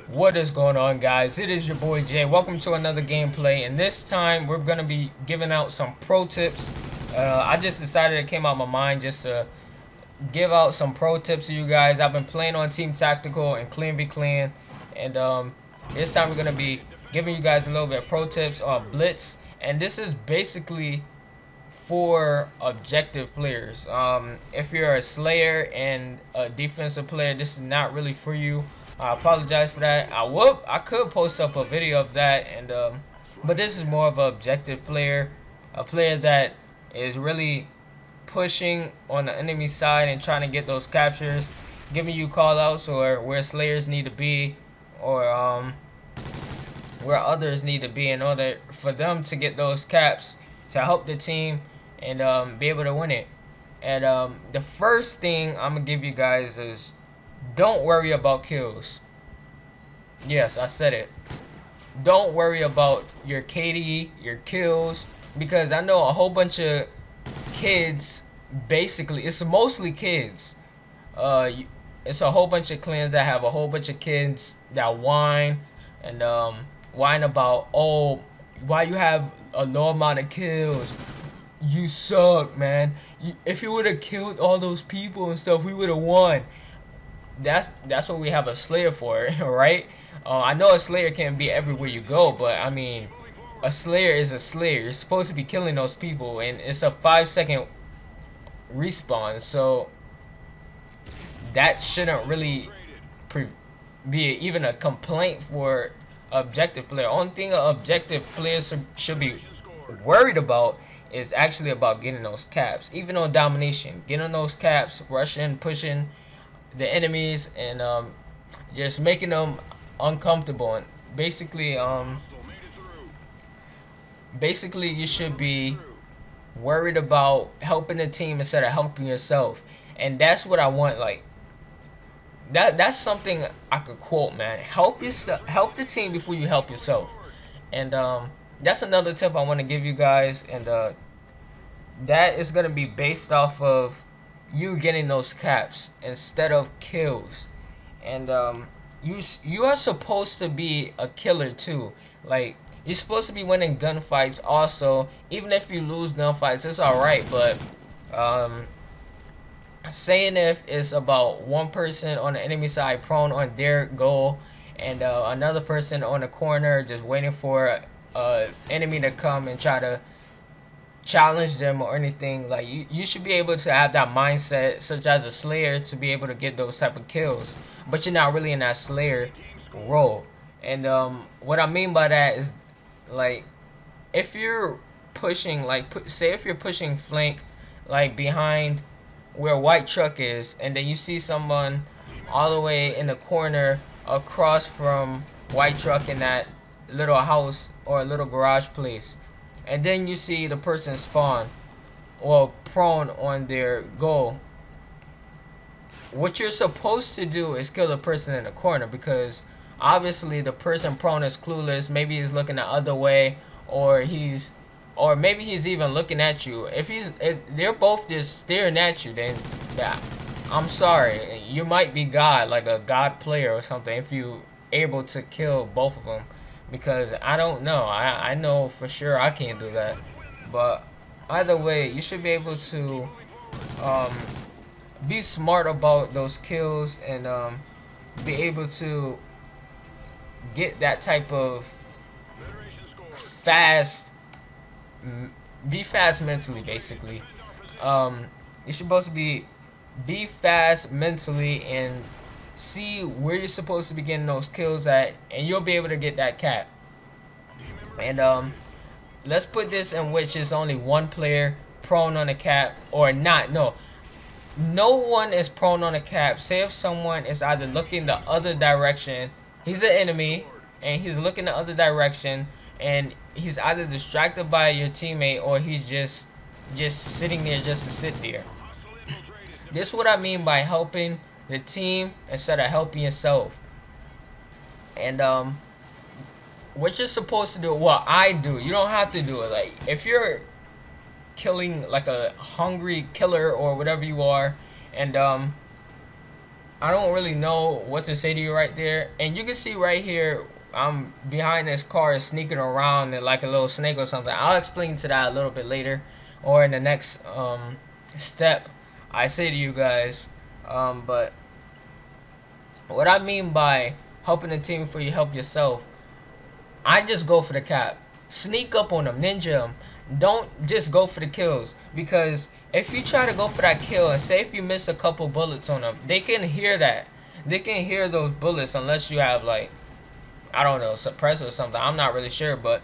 What is going on, guys? It is your boy Jay. Welcome to another gameplay, and this time we're gonna be giving out some pro tips. I just decided, it came out of my mind just to give out some pro tips to you guys. I've been playing on Team Tactical and Clean v Clean, and this time we're gonna be giving you guys a little bit of pro tips on Blitz, and this is basically for objective players. If you're a Slayer and a defensive player, this is not really for you. I apologize for that. I could post up a video of that, and but this is more of an objective player, a player that is really pushing on the enemy side and trying to get those captures, giving you call outs or where Slayers need to be, or where others need to be in order for them to get those caps to help the team and be able to win it. And the first thing I'm gonna give you guys is, don't worry about kills. Yes, I said it. Don't worry about your KD, your kills, because I know a whole bunch of kids, basically, it's mostly kids. It's a whole bunch of clans that have a whole bunch of kids that whine and whine about, oh, why you have a low amount of kills? You suck, man. If you would have killed all those people and stuff, we would have won. That's what we have a Slayer for, right? I know a Slayer can't be everywhere you go, but I mean, a Slayer is a Slayer. You're supposed to be killing those people, and it's a 5-second respawn, so that shouldn't really be even a complaint for objective player. Only thing an objective players should be worried about is actually about getting those caps. Even on domination, getting those caps, rushing, pushing the enemies, and just making them uncomfortable. And basically you should be worried about helping the team instead of helping yourself. And that's what I want. Like, that's something I could quote, man. Help yourself, help the team before you help yourself. And that's another tip I want to give you guys, and that is going to be based off of you getting those caps instead of kills. And you are supposed to be a killer too. Like, you're supposed to be winning gunfights also. Even if you lose gunfights, it's alright, but saying if it's about one person on the enemy side prone on their goal, and another person on the corner just waiting for enemy to come and try to challenge them or anything, like, you should be able to have that mindset, such as a Slayer, to be able to get those type of kills, but you're not really in that Slayer role. And what I mean by that is, like, if you're pushing, like, say if you're pushing flank, like behind where white truck is, and then you see someone all the way in the corner across from white truck in that little house or a little garage place, and then you see the person spawn or prone on their goal, what you're supposed to do is kill the person in the corner, because obviously the person prone is clueless. Maybe he's looking the other way, or maybe he's even looking at you. If they're both just staring at you, then yeah, I'm sorry, you might be God, like a God player or something, if you able to kill both of them. Because I don't know, I know for sure I can't do that. But either way, you should be able to be smart about those kills, and be able to get that type of be fast mentally, basically. You're supposed to be fast mentally and see where you're supposed to be getting those kills at, and you'll be able to get that cap. And let's put this in which is only one player prone on a cap, or not. No one is prone on a cap. Say if someone is either looking the other direction, he's an enemy and he's looking the other direction, and he's either distracted by your teammate, or he's just sitting there just to sit there. This is what I mean by helping the team instead of helping yourself. And what you're supposed to do, what I do, you don't have to do it. Like, if you're killing like a hungry killer or whatever you are. And I don't really know what to say to you right there. And you can see right here, I'm behind this car sneaking around like a little snake or something. I'll explain to that a little bit later, or in the next step I say to you guys. But what I mean by helping the team before you help yourself, I just go for the cap. Sneak up on them, ninja them. Don't just go for the kills, because if you try to go for that kill and say if you miss a couple bullets on them, they can hear that. They can hear those bullets unless you have like, I don't know, suppressor or something. I'm not really sure, but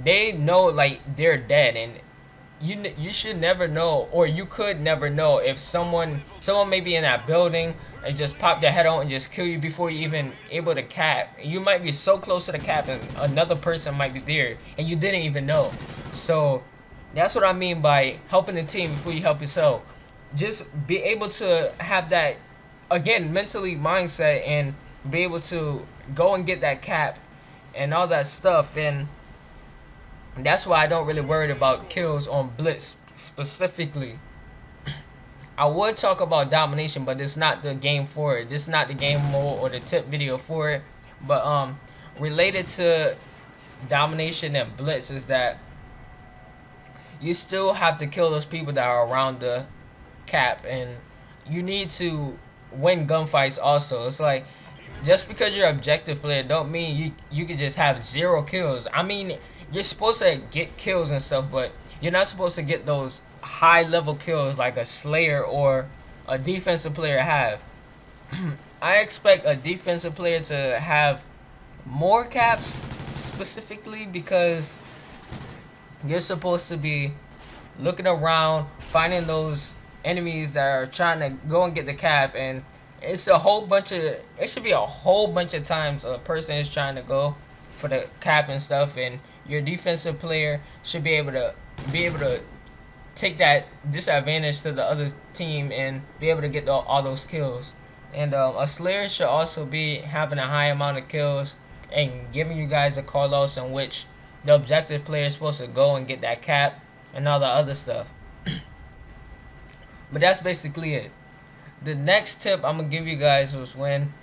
they know like they're dead. And you should never know, or you could never know, if someone may be in that building and just pop their head out and just kill you before you even able to cap. You might be so close to the cap and another person might be there and you didn't even know. So that's what I mean by helping the team before you help yourself. Just be able to have that, again, mentally mindset, and be able to go and get that cap and all that stuff. And that's why I don't really worry about kills on Blitz specifically. I would talk about domination, but it's not the game for it. This is not the game mode or the tip video for it. But related to domination and Blitz is that you still have to kill those people that are around the cap, and you need to win gunfights also. It's like, just because you're an objective player don't mean you can just have 0 kills. I mean, you're supposed to get kills and stuff, but you're not supposed to get those high level kills like a Slayer or a defensive player have. I expect a defensive player to have more caps specifically, because you're supposed to be looking around, finding those enemies that are trying to go and get the cap. And it's a whole bunch of, it should be a whole bunch of times a person is trying to go for the cap and stuff, and your defensive player should be able to take that disadvantage to the other team and be able to get all those kills. And a Slayer should also be having a high amount of kills and giving you guys a call outs in which the objective player is supposed to go and get that cap and all the other stuff. But that's basically it. The next tip I'm gonna give you guys was when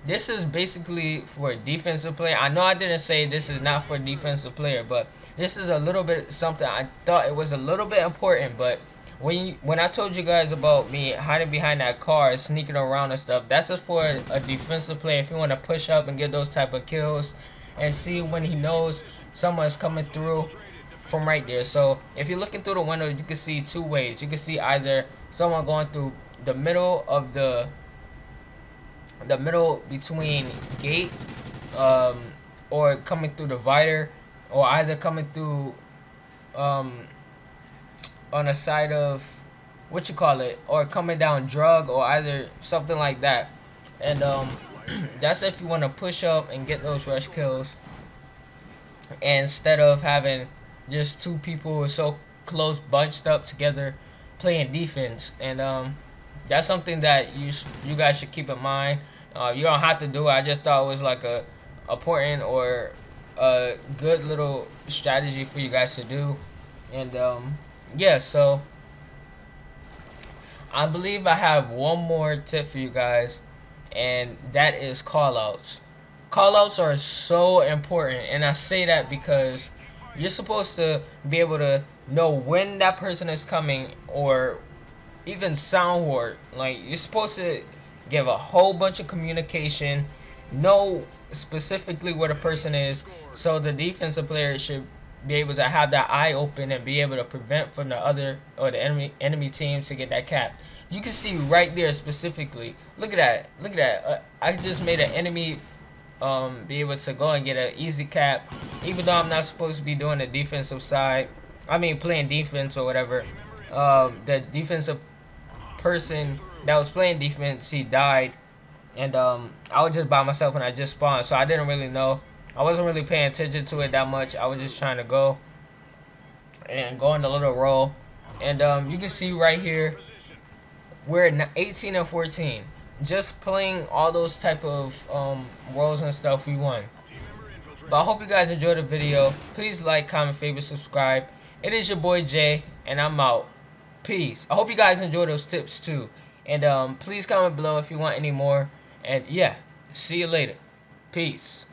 this is basically for a defensive player. I know I didn't say this is not for a defensive player, but this is a little bit something I thought it was a little bit important. But when I told you guys about me hiding behind that car, sneaking around and stuff, that's just for a defensive player. If you want to push up and get those type of kills and see when he knows someone's coming through from right there. So if you're looking through the window, you can see 2 ways. You can see either someone going through the middle of the middle between gate, or coming through the divider, or either coming through on the side of what you call it, or coming down drug, or either something like that. And that's if you want to push up and get those rush kills instead of having just 2 people so close bunched up together playing defense. And that's something that you guys should keep in mind. You don't have to do it. I just thought it was like a important or a good little strategy for you guys to do. And yeah, so I believe I have one more tip for you guys, and that is callouts. Callouts are so important, and I say that because you're supposed to be able to know when that person is coming, or even sound word. Like, you're supposed to give a whole bunch of communication, know specifically where the person is, so the defensive player should be able to have that eye open and be able to prevent from the other or the enemy team to get that cap. You can see right there specifically. Look at that. Look at that. I just made an enemy be able to go and get an easy cap, even though I'm not supposed to be doing the defensive side. I mean, playing defense or whatever. The defensive person that was playing defense, he died, and I was just by myself and I just spawned, so I didn't really know. I wasn't really paying attention to it that much. I was just trying to go and go in the little roll. And you can see right here, we're at 18 and 14. Just playing all those type of roles and stuff, we won. But I hope you guys enjoyed the video. Please like, comment, favorite, subscribe. It is your boy Jay, and I'm out. Peace. I hope you guys enjoy those tips too. And please comment below if you want any more. And yeah, see you later. Peace.